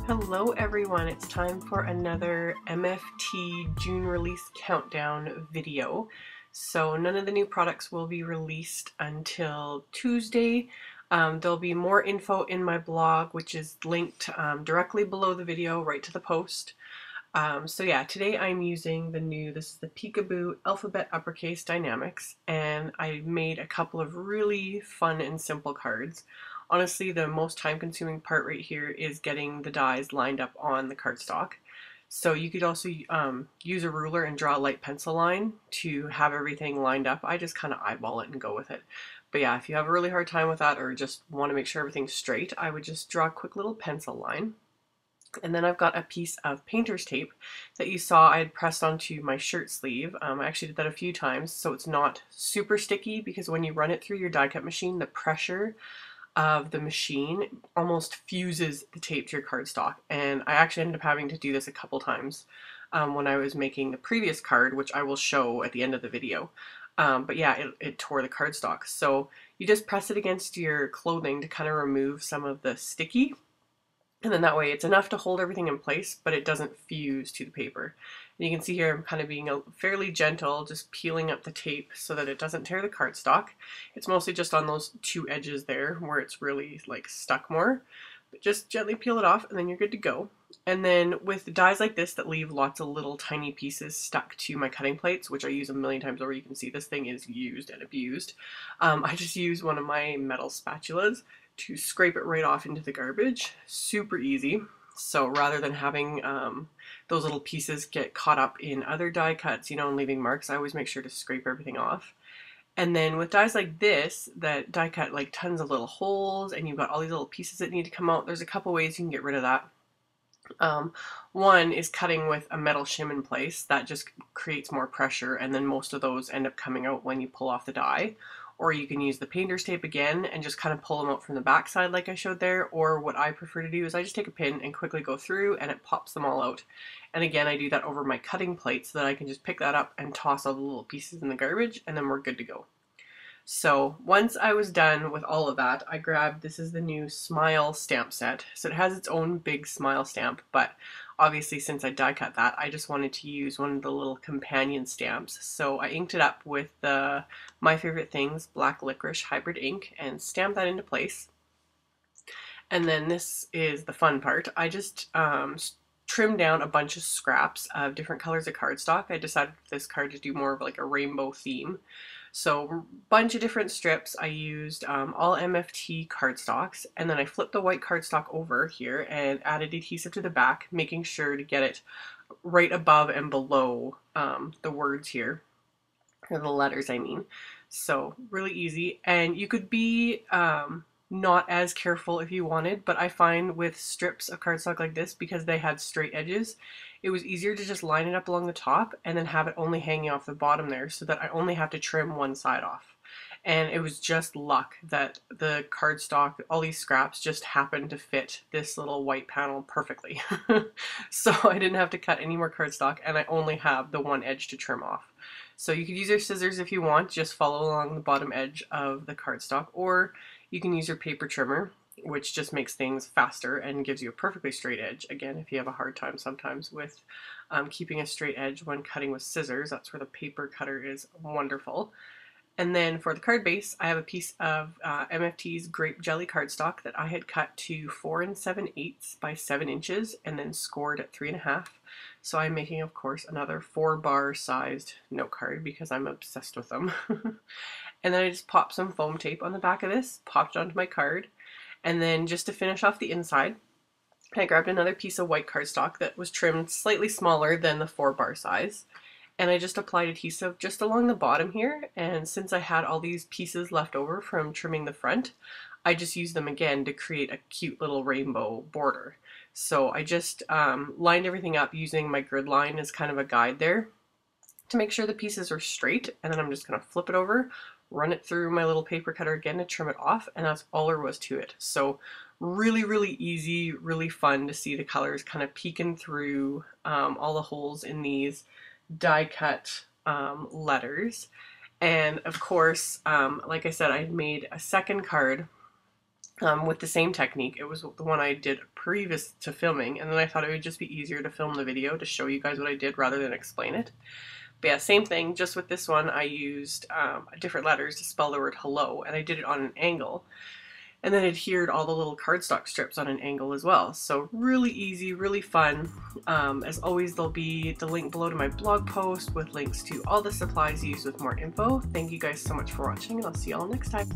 Hello everyone, it's time for another MFT June release countdown video. So none of the new products will be released until Tuesday. There'll be more info in my blog, which is linked directly below the video, right to the post. So yeah, today I'm using this is the Peekaboo Alphabet Uppercase Dynamics, and I made a couple of really fun and simple cards. Honestly, the most time-consuming part right here is getting the dies lined up on the cardstock. So you could also use a ruler and draw a light pencil line to have everything lined up. I just kind of eyeball it and go with it. But yeah, if you have a really hard time with that or just want to make sure everything's straight, I would just draw a quick little pencil line. And then I've got a piece of painter's tape that you saw I had pressed onto my shirt sleeve. I actually did that a few times so it's not super sticky, because when you run it through your die cut machine, the pressure of the machine almost fuses the tape to your cardstock. And I actually ended up having to do this a couple times when I was making the previous card, which I will show at the end of the video. But yeah, it tore the cardstock. So you just press it against your clothing to kind of remove some of the sticky. And then that way it's enough to hold everything in place, but it doesn't fuse to the paper. And you can see here I'm kind of being fairly gentle, just peeling up the tape so that it doesn't tear the cardstock. It's mostly just on those two edges there where it's really like stuck more. But just gently peel it off and then you're good to go. And then with dies like this that leave lots of little tiny pieces stuck to my cutting plates, which I use a million times over, you can see this thing is used and abused. I just use one of my metal spatulas to scrape it right off into the garbage. Super easy. So rather than having those little pieces get caught up in other die cuts, you know, and leaving marks, I always make sure to scrape everything off. And then with dies like this, that die cut like tons of little holes and you've got all these little pieces that need to come out, there's a couple ways you can get rid of that. One is cutting with a metal shim in place. That just creates more pressure, and then most of those end up coming out when you pull off the die. Or you can use the painter's tape again and just kind of pull them out from the back side like I showed there. Or what I prefer to do is I just take a pin and quickly go through and it pops them all out. And again, I do that over my cutting plate so that I can just pick that up and toss all the little pieces in the garbage, and then we're good to go. So once I was done with all of that, I grabbed, this is the new Smile stamp set. So it has its own big smile stamp, but obviously since I die cut that, I just wanted to use one of the little companion stamps. So I inked it up with the My Favorite Things Black Licorice Hybrid ink and stamped that into place. And then this is the fun part. I just trimmed down a bunch of scraps of different colors of cardstock. I decided for this card to do more of like a rainbow theme. So a bunch of different strips. I used all MFT cardstocks, and then I flipped the white cardstock over here and added adhesive to the back, making sure to get it right above and below the words here, or the letters I mean. So really easy, and you could be not as careful if you wanted, but I find with strips of cardstock like this, because they had straight edges, it was easier to just line it up along the top and then have it only hanging off the bottom there, so that I only have to trim one side off. And it was just luck that the cardstock, all these scraps just happened to fit this little white panel perfectly. So I didn't have to cut any more cardstock, and I only have the one edge to trim off. So you could use your scissors if you want, just follow along the bottom edge of the cardstock, or you can use your paper trimmer, which just makes things faster and gives you a perfectly straight edge. Again, if you have a hard time sometimes with keeping a straight edge when cutting with scissors, that's where the paper cutter is wonderful. And then for the card base, I have a piece of MFT's grape jelly cardstock that I had cut to 4 7/8 by 7 inches and then scored at 3.5. So I'm making, of course, another 4-bar sized note card because I'm obsessed with them. And then I just popped some foam tape on the back of this, popped it onto my card, and then just to finish off the inside, I grabbed another piece of white cardstock that was trimmed slightly smaller than the 4-bar size, and I just applied adhesive just along the bottom here. And since I had all these pieces left over from trimming the front, I just used them again to create a cute little rainbow border. So I just lined everything up using my grid line as kind of a guide there to make sure the pieces are straight, and then I'm just going to flip it over, run it through my little paper cutter again to trim it off, and that's all there was to it. So really easy, really fun to see the colors kind of peeking through all the holes in these die cut letters. And of course, like I said, I made a second card with the same technique. It was the one I did previous to filming, and then I thought it would just be easier to film the video to show you guys what I did rather than explain it. But yeah, same thing, just with this one I used different letters to spell the word hello, and I did it on an angle. And then adhered all the little cardstock strips on an angle as well. So really easy, really fun. As always, there'll be the link below to my blog post with links to all the supplies used with more info. Thank you guys so much for watching, and I'll see you all next time.